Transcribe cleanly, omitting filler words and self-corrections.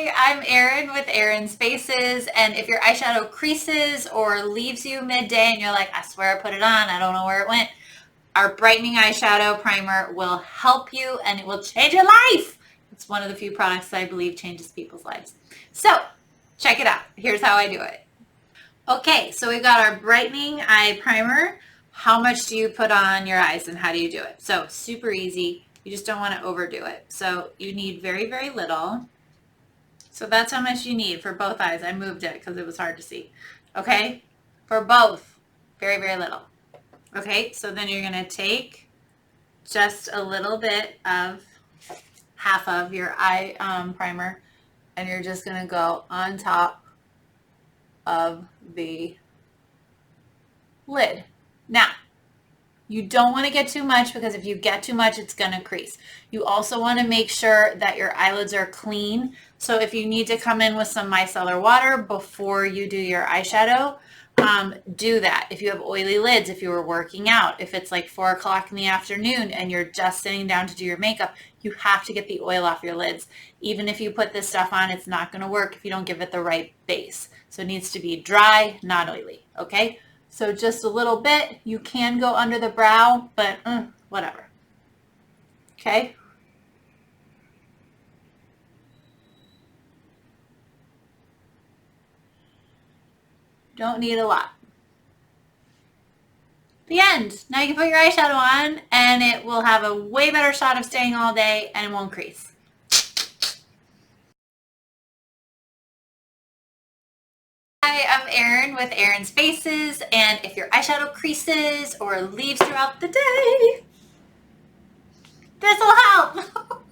Hi, I'm Erin with Erin's Faces, and if your eyeshadow creases or leaves you midday and you're like, I swear I put it on, I don't know where it went, our Brightening Eyeshadow Primer will help you and it will change your life. It's one of the few products that I believe changes people's lives. So, check it out. Here's how I do it. Okay, so we've got our Brightening Eye Primer. How much do you put on your eyes and how do you do it? So, super easy. You just don't want to overdo it. So, you need very, very little. So that's how much you need for both eyes. I moved it because it was hard to see. Okay? For both. Very, very little. Okay, so then you're going to take just a little bit of half of your eye primer and you're just going to go on top of the lid. Now, you don't want to get too much because if you get too much, it's going to crease. You also want to make sure that your eyelids are clean. So if you need to come in with some micellar water before you do your eyeshadow, do that. If you have oily lids, if you were working out, if it's like 4 o'clock in the afternoon and you're just sitting down to do your makeup, you have to get the oil off your lids. Even if you put this stuff on, it's not going to work if you don't give it the right base. So it needs to be dry, not oily, okay? So just a little bit. You can go under the brow, but whatever. Okay? Don't need a lot. The end. Now you can put your eyeshadow on and it will have a way better shot of staying all day and it won't crease. Hi, I'm Erin with Erin's Faces, and if your eyeshadow creases or leaves throughout the day, this will help.